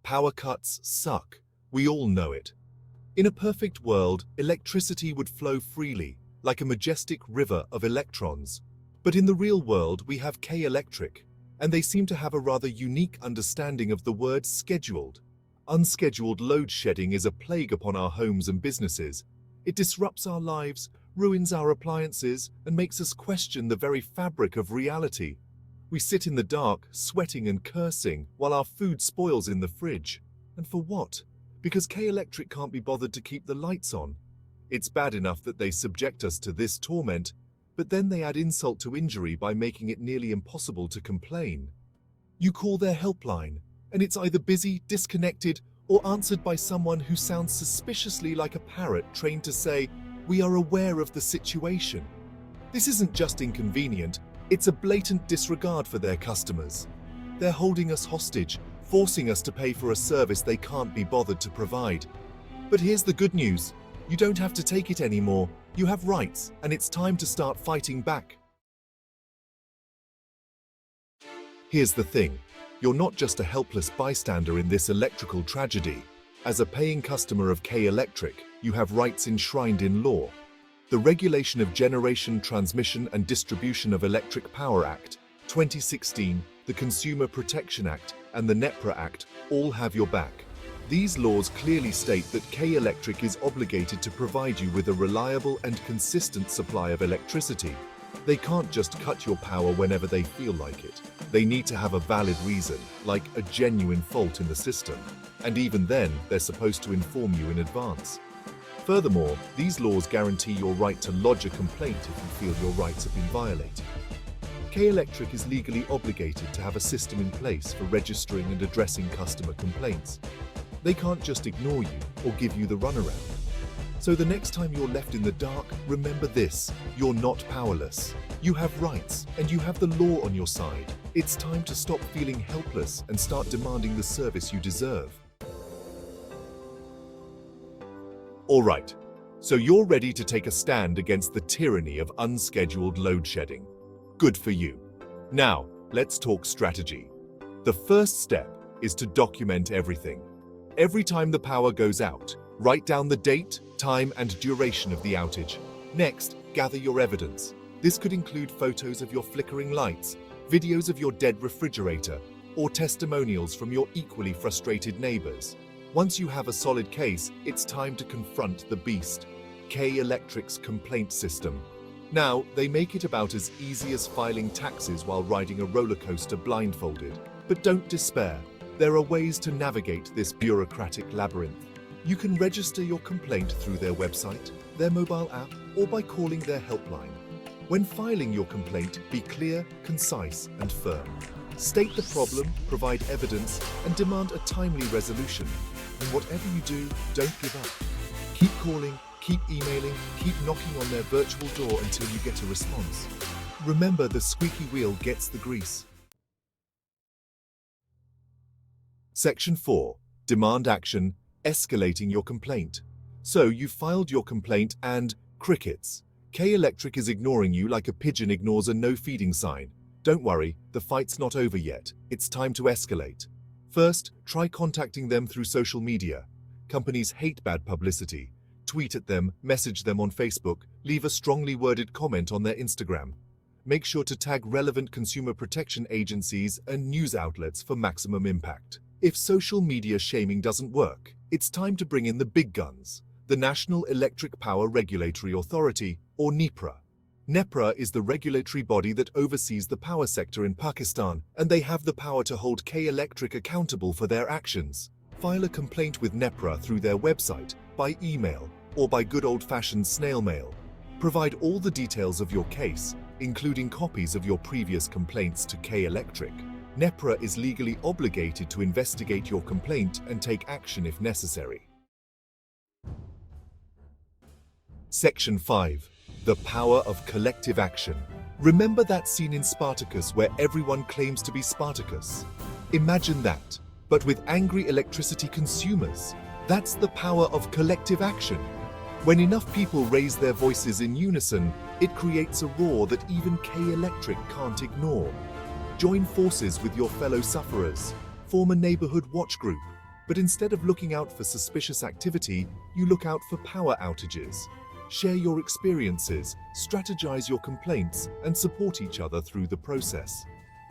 Power cuts suck. We all know it. In a perfect world, electricity would flow freely, like a majestic river of electrons. But in the real world, we have K-Electric, and they seem to have a rather unique understanding of the word scheduled. Unscheduled load shedding is a plague upon our homes and businesses. It disrupts our lives, ruins our appliances, and makes us question the very fabric of reality. We sit in the dark, sweating and cursing, while our food spoils in the fridge. And for what? Because K-Electric can't be bothered to keep the lights on. It's bad enough that they subject us to this torment, but then they add insult to injury by making it nearly impossible to complain. You call their helpline, and it's either busy, disconnected, or answered by someone who sounds suspiciously like a parrot trained to say, "We are aware of the situation." This isn't just inconvenient, it's a blatant disregard for their customers. They're holding us hostage, forcing us to pay for a service they can't be bothered to provide. But here's the good news. You don't have to take it anymore. You have rights, and it's time to start fighting back. Here's the thing. You're not just a helpless bystander in this electrical tragedy. As a paying customer of K-Electric, you have rights enshrined in law. The Regulation of Generation, Transmission and Distribution of Electric Power Act, 2016, the Consumer Protection Act, and the NEPRA Act all have your back. These laws clearly state that K-Electric is obligated to provide you with a reliable and consistent supply of electricity. They can't just cut your power whenever they feel like it. They need to have a valid reason, like a genuine fault in the system. And even then, they're supposed to inform you in advance. Furthermore, these laws guarantee your right to lodge a complaint if you feel your rights have been violated. K-Electric is legally obligated to have a system in place for registering and addressing customer complaints. They can't just ignore you or give you the runaround. So the next time you're left in the dark, remember this: you're not powerless. You have rights, and you have the law on your side. It's time to stop feeling helpless and start demanding the service you deserve. All right, so you're ready to take a stand against the tyranny of unscheduled load shedding. Good for you. Now, let's talk strategy. The first step is to document everything. Every time the power goes out, write down the date, time, and duration of the outage. Next, gather your evidence. This could include photos of your flickering lights, videos of your dead refrigerator, or testimonials from your equally frustrated neighbors. Once you have a solid case, it's time to confront the beast, K-Electric's complaint system. Now, they make it about as easy as filing taxes while riding a roller coaster blindfolded. But don't despair. There are ways to navigate this bureaucratic labyrinth. You can register your complaint through their website, their mobile app, or by calling their helpline. When filing your complaint, be clear, concise, and firm. State the problem, provide evidence, and demand a timely resolution. And whatever you do, don't give up. Keep calling, keep emailing, keep knocking on their virtual door until you get a response. Remember, the squeaky wheel gets the grease. Section 4. Demand action, escalating your complaint. So you filed your complaint and crickets. K-Electric is ignoring you like a pigeon ignores a no feeding sign. Don't worry, the fight's not over yet. It's time to escalate. First, try contacting them through social media. Companies hate bad publicity. Tweet at them, message them on Facebook, leave a strongly worded comment on their Instagram. Make sure to tag relevant consumer protection agencies and news outlets for maximum impact. If social media shaming doesn't work, it's time to bring in the big guns, the National Electric Power Regulatory Authority, or NEPRA. NEPRA is the regulatory body that oversees the power sector in Pakistan, and they have the power to hold K-Electric accountable for their actions. File a complaint with NEPRA through their website, by email, or by good old-fashioned snail mail. Provide all the details of your case, including copies of your previous complaints to K-Electric. NEPRA is legally obligated to investigate your complaint and take action if necessary. Section 5. The power of collective action. Remember that scene in Spartacus where everyone claims to be Spartacus? Imagine that, but with angry electricity consumers. That's the power of collective action. When enough people raise their voices in unison, it creates a roar that even K-Electric can't ignore. Join forces with your fellow sufferers. Form a neighborhood watch group. But instead of looking out for suspicious activity, you look out for power outages. Share your experiences, strategize your complaints, and support each other through the process.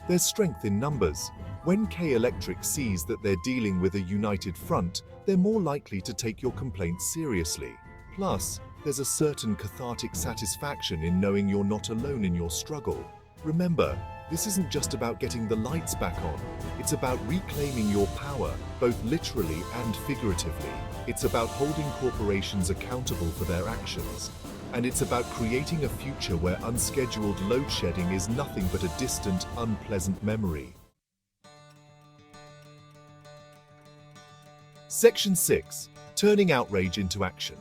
There's strength in numbers. When K Electric sees that they're dealing with a united front, they're more likely to take your complaints seriously. Plus, there's a certain cathartic satisfaction in knowing you're not alone in your struggle. Remember, this isn't just about getting the lights back on. It's about reclaiming your power, both literally and figuratively. It's about holding corporations accountable for their actions. And it's about creating a future where unscheduled load shedding is nothing but a distant, unpleasant memory. Section 6. Turning outrage into action.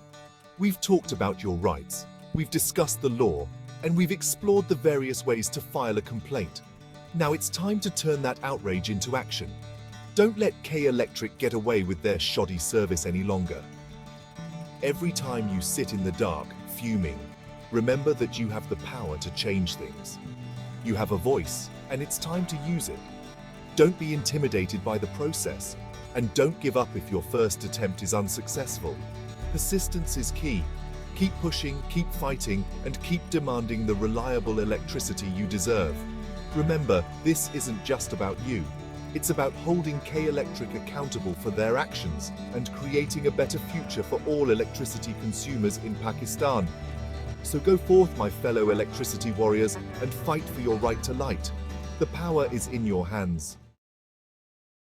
We've talked about your rights, we've discussed the law, and we've explored the various ways to file a complaint. Now it's time to turn that outrage into action. Don't let K Electric get away with their shoddy service any longer. Every time you sit in the dark, fuming, remember that you have the power to change things. You have a voice, and it's time to use it. Don't be intimidated by the process, and don't give up if your first attempt is unsuccessful. Persistence is key. Keep pushing, keep fighting, and keep demanding the reliable electricity you deserve. Remember, this isn't just about you. It's about holding K Electric accountable for their actions and creating a better future for all electricity consumers in Pakistan. So go forth, my fellow electricity warriors, and fight for your right to light. The power is in your hands.